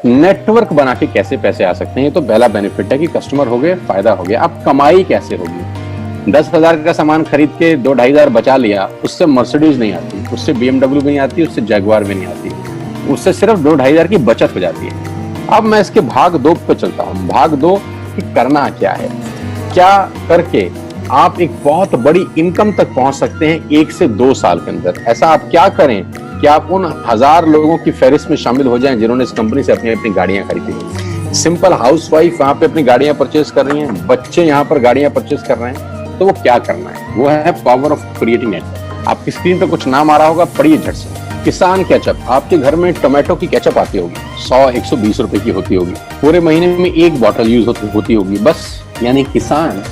Network बना के कैसे पैसे आ सकते हैं, ये तो पहला बेनिफिट है कि कस्टमर हो गए, फायदा हो गया। अब कमाई कैसे होगी? 10,000 का सामान खरीद के 2-2,500 बचा लिया, उससे मर्सिडीज नहीं आती, उससे BMW भी नहीं आती, उससे जगुआर भी नहीं आती, उससे सिर्फ 2-2,500 की बचत हो जाती है। अब मैं इसके भाग 2 पे चलता हूँ। भाग 2 कि करना क्या है, क्या करके आप एक बहुत बड़ी इनकम तक पहुंच सकते हैं 1 से 2 साल के अंदर। ऐसा आप क्या करें कि आप उन 1000 लोगों की फहरिस्त में शामिल हो जाएं जिन्होंने इस कंपनी से अपनी अपनी गाड़ियां खरीदी। सिंपल हाउसवाइफ वहां पे अपनी गाड़ियां परचेज कर रही हैं, बच्चे यहाँ पर गाड़ियां परचेज कर रहे हैं, तो वो क्या करना है? वो है पावर ऑफ क्रिएटिंग नेटवर्क। आपकी स्क्रीन पर कुछ नाम आ रहा होगा, पढ़िए झट से। किसान केचप, आपके घर में टोमेटो की केचप आती होगी, 100-120 रुपए की होती होगी, पूरे महीने में 1 बॉटल यूज होती होगी बस। यानी किसान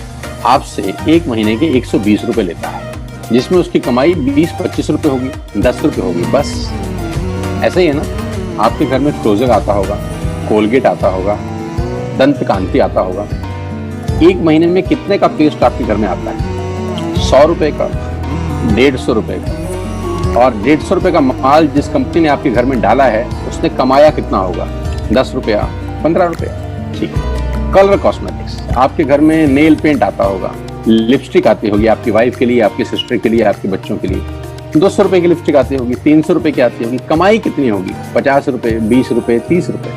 आपसे 1 महीने के 120 रुपए लेता है, जिसमें उसकी कमाई 20-25 रुपए होगी, 10 रुपए होगी बस। ऐसे ही है ना, आपके घर में क्लोजर आता होगा, कोलगेट आता होगा, दंत कांति आता होगा। 1 महीने में कितने का पेस्ट आपके घर में आता है? 100 रुपए का, 150 रुपए का। और 150 रुपए का माल जिस कंपनी ने आपके घर में डाला है, उसने कमाया कितना होगा? 10 रुपया, 15 रुपया। ठीक। कलर कॉस्मेटिक्स, आपके घर में नेल पेंट आता होगा, लिपस्टिक आती होगी आपकी वाइफ के लिए, आपकी सिस्टर के लिए, आपके बच्चों के लिए। 200 रुपए की लिपस्टिक आती होगी, 300 रुपए की आती होगी। कमाई कितनी होगी? 50 रुपए, 20 रुपए, 30 रुपए।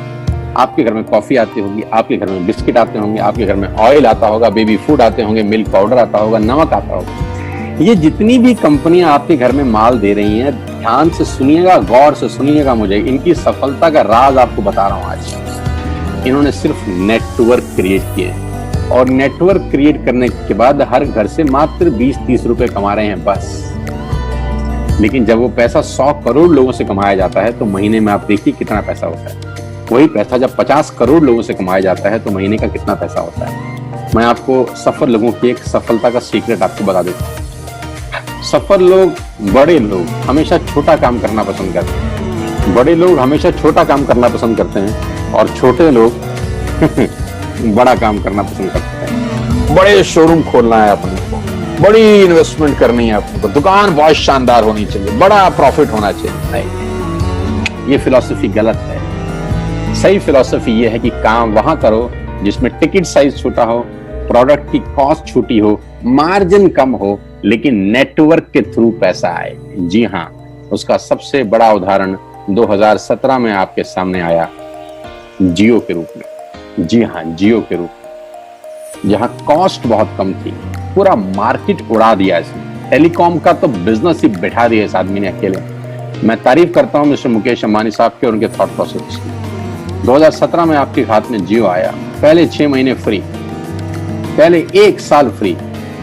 आपके घर में कॉफी आती होगी, आपके घर में बिस्किट आते होंगे, आपके घर में ऑयल आता होगा, बेबी फूड आते होंगे, मिल्क पाउडर आता होगा, नमक आता होगा। ये जितनी भी कंपनियां आपके घर में माल दे रही हैं, ध्यान से सुनिएगा, गौर से सुनिएगा मुझे। इनकी सफलता का राज आपको बता रहा हूं आज। इन्होंने सिर्फ नेटवर्क क्रिएट किए, और नेटवर्क क्रिएट करने के बाद हर घर से मात्र 20-30 रुपए कमा रहे हैं बस। लेकिन जब वो पैसा 100 करोड़ लोगों से कमाया जाता है, तो महीने में आप देखिए कितना पैसा होता है। वही पैसा जब 50 करोड़ लोगों से कमाया जाता है, तो महीने का कितना पैसा होता है। मैं आपको सफल लोगों की एक सफलता का सीक्रेट आपको बता देता हूँ। सफल लोग, बड़े लोग हमेशा छोटा काम करना पसंद करते हैं। बड़े लोग हमेशा छोटा काम करना पसंद करते हैं, और छोटे लोग बड़ा काम करना पसंद करते हैं। बड़े शोरूम खोलना है अपने को, बड़ी इन्वेस्टमेंट करनी है अपने को, दुकान बहुत शानदार होनी चाहिए, बड़ा प्रॉफिट होना चाहिए। नहीं, ये फिलॉसफी गलत है। सही फिलॉसफी ये है कि काम वहां करो जिसमें टिकट साइज छोटा हो, प्रोडक्ट की कॉस्ट छोटी हो, मार्जिन कम हो, लेकिन नेटवर्क के थ्रू पैसा आए। जी हाँ, उसका सबसे बड़ा उदाहरण 2017 में आपके सामने आया, जियो के रूप में। जी हाँ, जियो के रूप में, जहां कॉस्ट बहुत कम थी, पूरा मार्केट उड़ा दिया इसने। टेलीकॉम का तो बिजनेस ही बैठा दिया इस आदमी ने अकेले। मैं तारीफ करता हूं मिस्टर मुकेश अंबानी साहब के और उनके थॉट प्रोसेस की। 2017 में आपके हाथ में जियो आया, पहले 6 महीने फ्री, पहले 1 साल फ्री।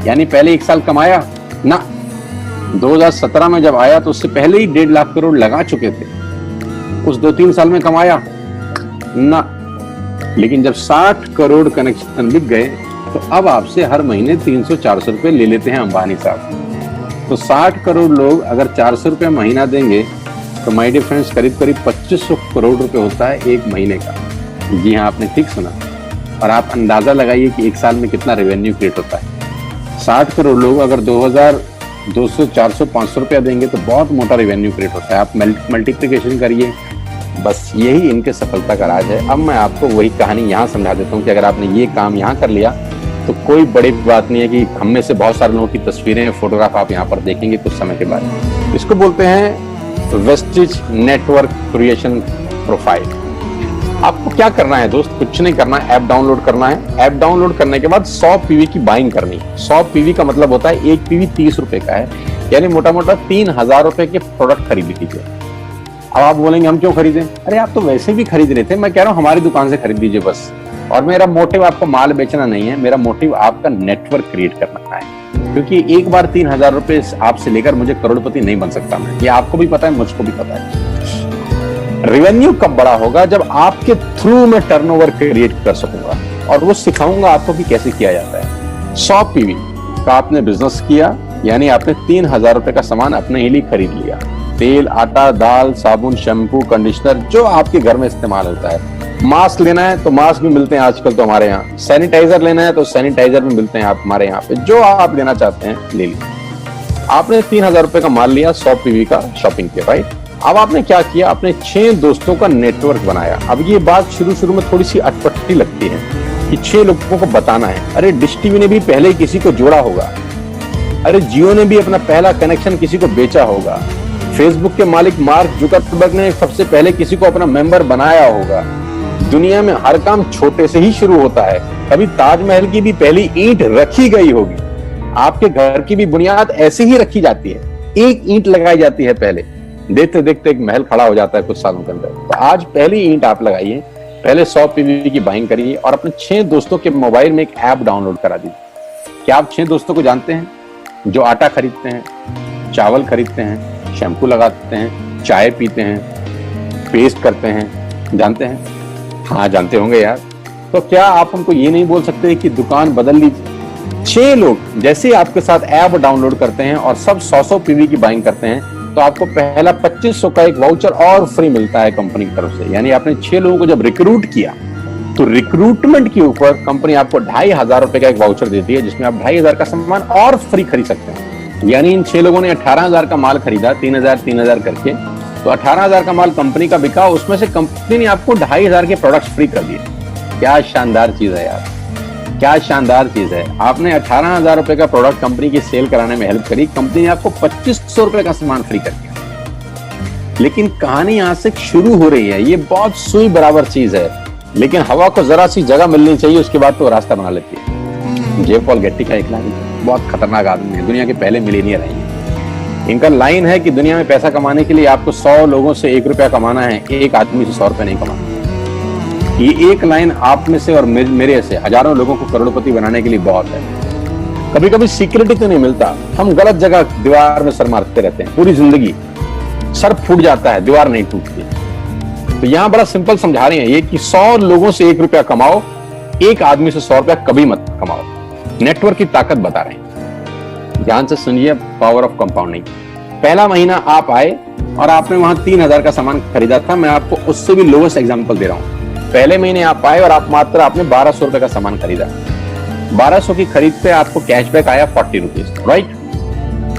यानी पहले 1 साल कमाया ना। 2017 में जब आया तो उससे पहले ही 1.5 लाख करोड़ लगा चुके थे। उस 2-3 साल में कमाया ना। लेकिन जब 60 करोड़ कनेक्शन बिक गए, तो अब आपसे हर महीने 300-400 रुपए ले लेते हैं अंबानी साहब। तो 60 करोड़ लोग अगर 400 रुपए महीना देंगे, तो माय डियर फ्रेंड्स, करीब करीब 2500 करोड़ रुपए होता है 1 महीने का। जी हाँ, आपने ठीक सुना। और आप अंदाजा लगाइए कि 1 साल में कितना रेवेन्यू क्रिएट होता है। 60 करोड़ लोग अगर 2000, 200, 400, 500 रुपया देंगे, तो बहुत मोटा रेवेन्यू क्रिएट होता है। आप मल्टीप्लिकेशन करिए। बस यही इनके सफलता का राज है। अब मैं आपको वही कहानी यहाँ समझा देता हूँ कि अगर आपने ये काम यहाँ कर लिया, तो कोई बड़ी बात नहीं है कि हम में से बहुत सारे लोगों की तस्वीरें, फोटोग्राफ आप यहाँ पर देखेंगे कुछ समय के बाद। इसको बोलते हैं वेस्टिज नेटवर्क क्रिएशन प्रोफाइल। आपको क्या करना है दोस्त? कुछ नहीं करना है, ऐप डाउनलोड करना है। ऐप डाउनलोड करने के बाद 100 पीवी की बाइंग करनी है। 100 पीवी का मतलब होता है 1 पीवी 30 रुपए का है, यानी मोटा मोटा 3000 रुपए के प्रोडक्ट खरीद लीजिए। अब आप बोलेंगे हम क्यों खरीदें? अरे आप तो वैसे भी खरीद रहे थे, मैं कह रहा हूँ हमारी दुकान से खरीद लीजिए बस। और मेरा मोटिव आपको माल बेचना नहीं है, मेरा मोटिव आपका नेटवर्क क्रिएट करना है। क्योंकि एक बार 3000 रुपए आपसे लेकर मुझे करोड़पति नहीं बन सकता मैं, ये आपको भी पता है, मुझको भी पता है। रेवेन्यू कब बड़ा होगा? जब आपके थ्रू में टर्नओवर क्रिएट कर सकूंगा, और वो सिखाऊंगा आपको कि कैसे किया जाता है। 100 पीवी का आपने बिजनेस किया, यानी आपने 3000 रुपए का सामान अपने ही लिए खरीद लिया। तेल, आटा, दाल, साबुन, शैम्पू, कंडीशनर, जो आपके घर में इस्तेमाल होता है। मास्क लेना है तो मास्क भी मिलते हैं आजकल तो हमारे यहाँ। सैनिटाइजर लेना है तो सैनिटाइजर भी मिलते हैं आप हमारे यहाँ पे। जो आप लेना चाहते हैं ले लीजिए। आपने 3000 रुपए का माल लिया, 100 पीवी का शॉपिंग किया, राइट? अब आपने क्या किया, आपने 6 दोस्तों का नेटवर्क बनाया। अब ये बात शुरू में थोड़ी सी अटपटी लगती है कि 6 लोगों को बताना है। अरे डिश टीवी ने भी पहले ही किसी को जोड़ा होगा, अरे जियो ने भी अपना पहला कनेक्शन किसी को बेचा होगा, फेसबुक के मालिक मार्क जुकरबर्ग ने सबसे पहले किसी को अपना मेंबर बनाया होगा। दुनिया में हर काम छोटे से ही शुरू होता है। कभी ताजमहल की भी पहली ईंट रखी गई होगी, आपके घर की भी बुनियाद ऐसे ही रखी जाती है, एक ईंट लगाई जाती है पहले, देखते देखते एक महल खड़ा हो जाता है कुछ सालों के अंदर। तो आज पहली ईंट आप लगाइए, पहले 100 पीवी की बाइंग करिए और अपने 6 दोस्तों के मोबाइल में एक ऐप डाउनलोड करा दीजिए। क्या आप 6 दोस्तों को जानते हैं जो आटा खरीदते हैं, चावल खरीदते हैं, शैम्पू लगाते हैं, चाय पीते हैं, पेस्ट करते हैं? जानते हैं? हाँ जानते होंगे यार। तो क्या आप उनको ये नहीं बोल सकते कि दुकान बदल लीजिए? 6 लोग जैसे आपके साथ ऐप डाउनलोड करते हैं और सब 100 पीवी की बाइंग करते हैं तो आपको पहला 2500 का एक वाउचर और फ्री मिलता है कंपनी की तरफ से। यानी आपने 6 लोगों को जब रिक्रूट किया तो रिक्रूटमेंट के ऊपर कंपनी आपको 2500 रुपए का एक वाउचर देती है जिसमें आप 2500 का सामान और फ्री खरीद सकते हैं। यानी इन 6 लोगों ने 18,000 का माल खरीदा, 3,000 करके, तो 18,000 का माल कंपनी का बिका, उसमें से कंपनी ने आपको 2500 के प्रोडक्ट्स फ्री कर दिए। क्या शानदार चीज है यार, क्या शानदार चीज है। आपने 18,000 रुपए का प्रोडक्ट कंपनी की सेल कराने में हेल्प करी, कंपनी ने आपको 2500 रुपए का सामान फ्री कर दिया। लेकिन कहानी यहां से शुरू हो रही है। ये बहुत सुई बराबर चीज है, लेकिन हवा को जरा सी जगह मिलनी चाहिए, उसके बाद तो रास्ता बना लेती है। जे पॉल गेट्टी का एक लाइन, बहुत खतरनाक आदमी है, दुनिया के पहले मिलीनियर है। इनका लाइन है कि दुनिया में पैसा कमाने के लिए आपको 100 लोगों से 1 रुपया कमाना है, एक आदमी से 100 रुपया नहीं कमाना। ये एक लाइन आप में से और मेरे से हजारों लोगों को करोड़पति बनाने के लिए बहुत है। कभी कभी सिक्योरिटी तो नहीं मिलता, हम गलत जगह दीवार में सर मारते रहते हैं, पूरी जिंदगी सर फूट जाता है, दीवार नहीं टूटती। तो यहां बड़ा सिंपल समझा रहे हैं ये कि 100 लोगों से 1 रुपया कमाओ, एक आदमी से 100 रुपया कभी मत कमाओ। नेटवर्क की ताकत बता रहे हैं, ध्यान से सुनिए, पावर ऑफ कंपाउंडिंग। पहला महीना आप आए और आपने वहां 3,000 का सामान खरीदा था, मैं आपको उससे भी लोएस्ट एग्जांपल दे रहा हूं। पहले महीने आप आए और आप मात्र आपने 1200 रुपए का सामान खरीदा, 1200 की खरीद पे आपको कैशबैक आया 40 रुपीज, राइट?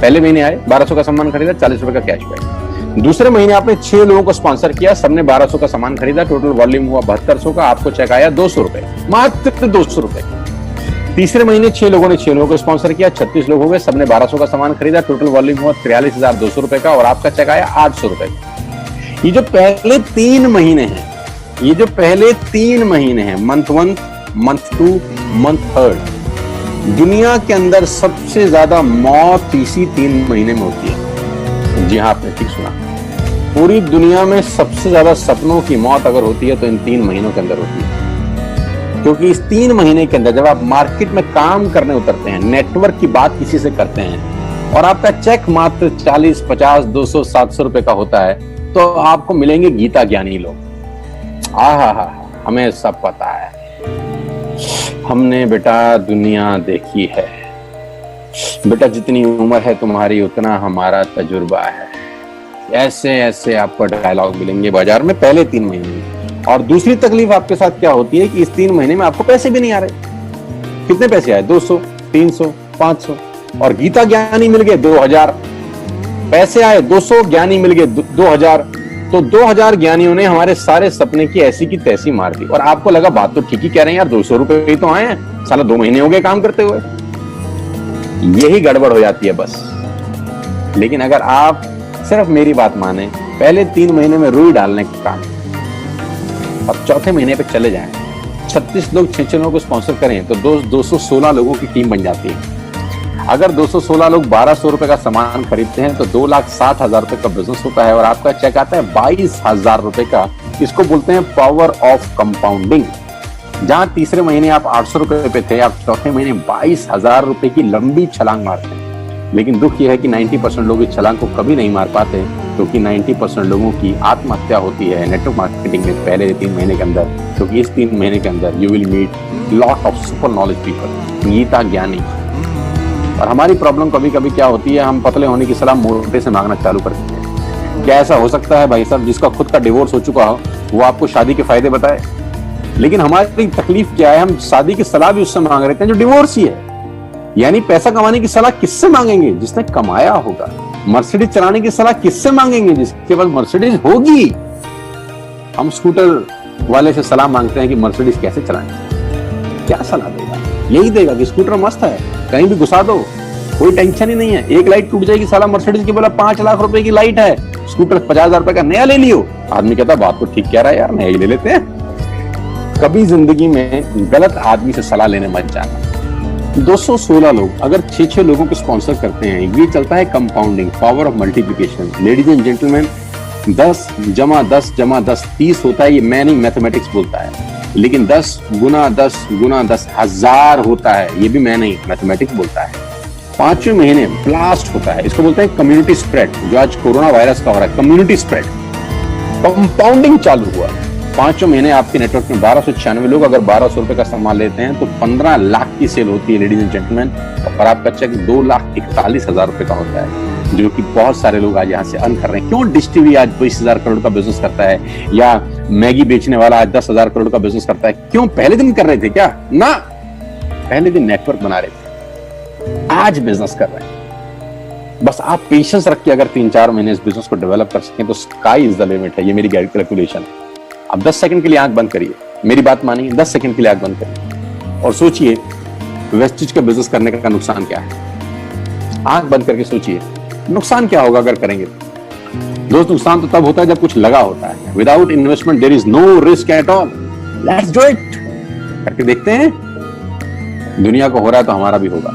पहले महीने आए, 1200 का सामान खरीदा, 40 रुपए का कैशबैक। दूसरे महीने आपने 6 लोगों को स्पॉन्सर किया, सबने 1200 का सामान खरीदा, टोटल वॉल्यूम हुआ 7200 का, आपको चेक आया 200 रुपए, मात्र 200 रुपए। तीसरे महीने 6 लोगों ने 6 लोगों को स्पॉन्सर किया, 36 लोग हो गए, सबने 1200 का सामान खरीदा, टोटल वॉल्यूम हुआ 43,200 रुपए का और आपका चेक आया 800 रुपए का। ये जो पहले 3 महीने हैं, ये जो पहले 3 महीने हैं, मंथ 1, मंथ 2, मंथ 3, दुनिया के अंदर सबसे ज्यादा मौत इसी 3 महीने में होती है। जी हाँ, आपने ठीक सुना, पूरी दुनिया में सबसे ज्यादा सपनों की मौत अगर होती है तो इन 3 महीनों के अंदर होती है। क्योंकि इस 3 महीने के अंदर जब आप मार्केट में काम करने उतरते हैं, नेटवर्क की बात किसी से करते हैं और आपका चेक मात्र 40, 50, 200, 700 रुपए का होता है, तो आपको मिलेंगे गीता ज्ञानी लोग। आहा, हमें सब पता है, हमने बेटा दुनिया देखी है, बेटा जितनी उम्र है तुम्हारी उतना हमारा तजुर्बा है। ऐसे ऐसे आपको डायलॉग मिलेंगे बाजार में पहले 3 महीने में। और दूसरी तकलीफ आपके साथ क्या होती है कि इस 3 महीने में आपको पैसे भी नहीं आ रहे। कितने पैसे आए? 200, 300, 500 और गीता ज्ञानी मिल गए 2000। पैसे आए 200, ज्ञानी मिल गए 2000, तो 2000 ज्ञानियों ने हमारे सारे सपने की ऐसी की तैसी मार दी। और आपको लगा बात तो ठीक ही कह रहे हैं यार, 200 रुपए ही तो आए हैं, साला 2 महीने हो गए काम करते हुए। यही गड़बड़ हो जाती है बस। लेकिन अगर आप सिर्फ मेरी बात माने, पहले 3 महीने में रुई डालने का काम, अब चौथे महीने पे चले जाएं, 36 लोग 6 लोगों को स्पॉन्सर करें तो 216 लोगों की टीम बन जाती है। अगर 216 लोग 1200 रुपए का सामान खरीदते हैं तो 2,07,000 रुपए का बिजनेस होता है और आपका चेक आता है 22,000 रुपए का। इसको बोलते हैं पावर ऑफ कंपाउंडिंग। जहां तीसरे महीने आप 800 रुपए पे थे, आप चौथे महीने 22,000 रुपए की लंबी छलांग मारते हैं। लेकिन दुख यह है कि 90% लोग इस छलांग को कभी नहीं मार पाते, क्योंकि 90% लोगों की आत्महत्या होती है नेटवर्क मार्केटिंग में पहले 3 महीने के अंदर। क्योंकि इस 3 महीने के अंदर you will meet lot of super knowledge people, Gita ज्ञानी। और हमारी प्रॉब्लम कभी कभी क्या होती है, हम पतले होने की सलाह मोटे से मांगना चालू कर देते हैं। क्या ऐसा हो सकता है भाई साहब, जिसका खुद का डिवोर्स हो चुका हो वो आपको शादी के फायदे बताए? लेकिन हमारी तकलीफ क्या है, हम शादी की सलाह भी उससे मांग रहे हैं जो डिवोर्स ही है। यानी पैसा कमाने की सलाह किससे मांगेंगे? जिसने कमाया होगा। मर्सिडीज चलाने की सलाह किससे मांगेंगे? जिसके पास मर्सिडीज होगी। हम स्कूटर वाले से सलाह मांगते हैं कि मर्सिडीज कैसे चलाएं। क्या सलाह देगा? यही देगा कि स्कूटर मस्त है, कहीं भी घुसा दो, कोई टेंशन ही नहीं है। एक लाइट टूट जाएगी, साला मर्सिडीज की बोला 5 लाख रुपए की लाइट है, स्कूटर 50,000 रुपए का नया ले लियो। आदमी कहता बात तो ठीक कह रहा है यार, नया ही ले लेते हैं। कभी जिंदगी में गलत आदमी से सलाह लेने मत जाना। 216 लोग अगर 6-6 लोगों को स्पॉन्सर करते हैं, ये चलता है compounding, power of multiplication. Ladies and gentleman, 10 जमा 10 जमा 10 30 होता है। ये मैं नहीं, मैथमेटिक्स बोलता है। लेकिन 10 गुना 10 गुना 10 1000 होता है। ये भी मैं नहीं, मैथमेटिक्स बोलता है। 5वें महीने ब्लास्ट होता है, इसको बोलते हैं कम्युनिटी स्प्रेड। जो आज कोरोना वायरस का हो रहा है, कम्युनिटी स्प्रेड, कंपाउंडिंग चालू हुआ। 5वें महीने आपके नेटवर्क में 1296 लोग अगर 1200 रुपए का सामान लेते हैं तो 15 लाख की सेल होती है लेडीज एंड जेंटलमैन। और आपका चेक 2,41,000 रुपए का होता है, जो कि बहुत सारे लोग आज यहाँ से अर्न कर रहे हैं। क्यों डिश टीवी आज 20,000 करोड़ का बिजनेस करता है, या मैगी बेचने वाला आज 10,000 करोड़ का बिजनेस करता है? क्यों? पहले दिन कर रहे थे क्या? ना, पहले दिन नेटवर्क बना रहे थे, आज बिजनेस कर रहे हैं। बस आप पेशेंस रख के अगर 3-4 महीने इस बिजनेस को डेवलप कर सकें तो स्काई इज द लिमिट है। ये मेरी कैलकुलेशन है। आप 10 सेकंड के लिए आंख बंद करिए, मेरी बात मानिए, 10 सेकंड के लिए आंख बंद करिए और सोचिए वेस्टेज का बिजनेस करने का नुकसान क्या है। आंख बंद करके सोचिए नुकसान क्या होगा अगर करेंगे। दोस्त, नुकसान तो तब होता है जब कुछ लगा होता है। Without investment there is no risk at all. Let's do it. करके देखते हैं, दुनिया को हो रहा है तो हमारा भी होगा।